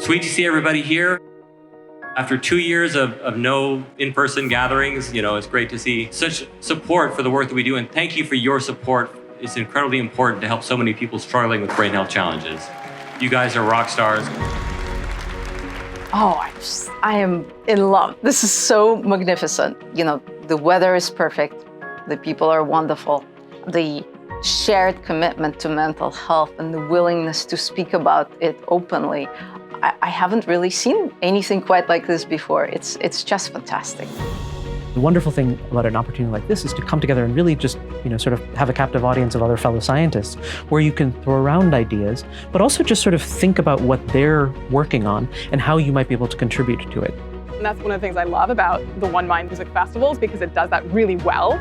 Sweet to see everybody here. After 2 years of no in-person gatherings, it's great to see such support for the work that we do. And thank you for your support. It's incredibly important to help so many people struggling with brain health challenges. You guys are rock stars. Oh, I am in love. This is so magnificent. The weather is perfect. The people are wonderful. The shared commitment to mental health and the willingness to speak about it openly. I haven't really seen anything quite like this before. It's just fantastic. The wonderful thing about an opportunity like this is to come together and really just, sort of have a captive audience of other fellow scientists where you can throw around ideas, but also just sort of think about what they're working on and how you might be able to contribute to it. And that's one of the things I love about the One Mind Music Festivals, because it does that really well.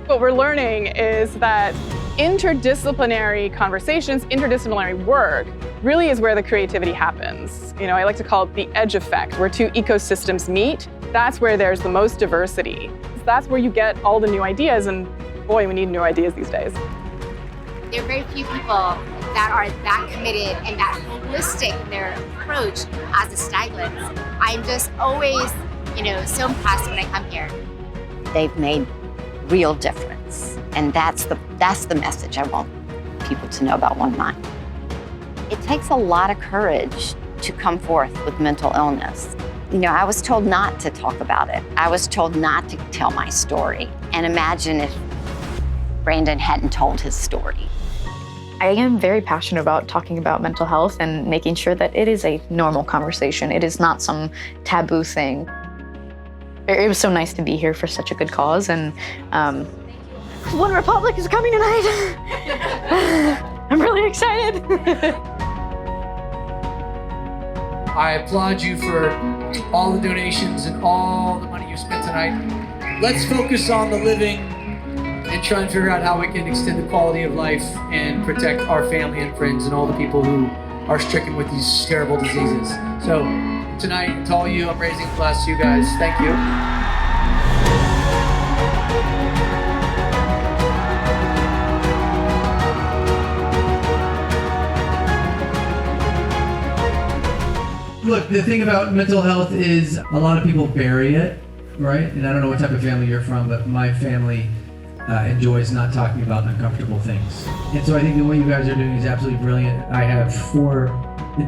What we're learning is that interdisciplinary conversations, interdisciplinary work really is where the creativity happens. I like to call it the edge effect, where two ecosystems meet. That's where there's the most diversity. That's where you get all the new ideas, and boy, we need new ideas these days. There are very few people that are that committed and that holistic in their approach as the Staglets. I'm just always, so impressed when I come here. They've made real difference, and that's the message I want people to know about One Mind. It takes a lot of courage to come forth with mental illness. I was told not to talk about it. I was told not to tell my story. And imagine if Brandon hadn't told his story. I am very passionate about talking about mental health and making sure that it is a normal conversation. It is not some taboo thing. It was so nice to be here for such a good cause, and OneRepublic is coming tonight. I'm really excited. I applaud you for all the donations and all the money you spent tonight. Let's focus on the living and try and figure out how we can extend the quality of life and protect our family and friends and all the people who are stricken with these terrible diseases. So tonight, to all you, I'm raising a glass to you guys. Thank you. Look, the thing about mental health is a lot of people bury it, right? And I don't know what type of family you're from, but my family enjoys not talking about uncomfortable things. And so I think the way you guys are doing is absolutely brilliant. I have 4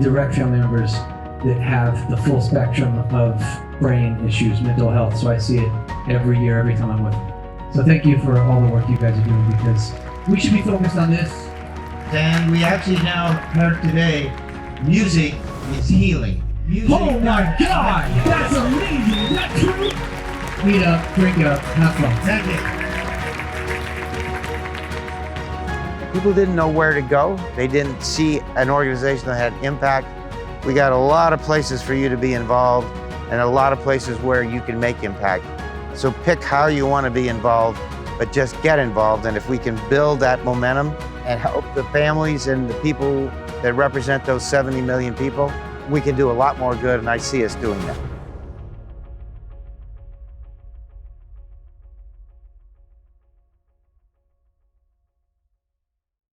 direct family members that have the full spectrum of brain issues, mental health. So I see it every year, every time I'm with them. So thank you for all the work you guys are doing, because we should be focused on this. And we actually now heard today, music is healing. Music. Oh my God, that's amazing. Is that true? Meet up, drink up, have fun. Thank you. People didn't know where to go. They didn't see an organization that had impact. We got a lot of places for you to be involved and a lot of places where you can make impact. So pick how you want to be involved, but just get involved. And if we can build that momentum and help the families and the people that represent those 70 million people, we can do a lot more good, and I see us doing that.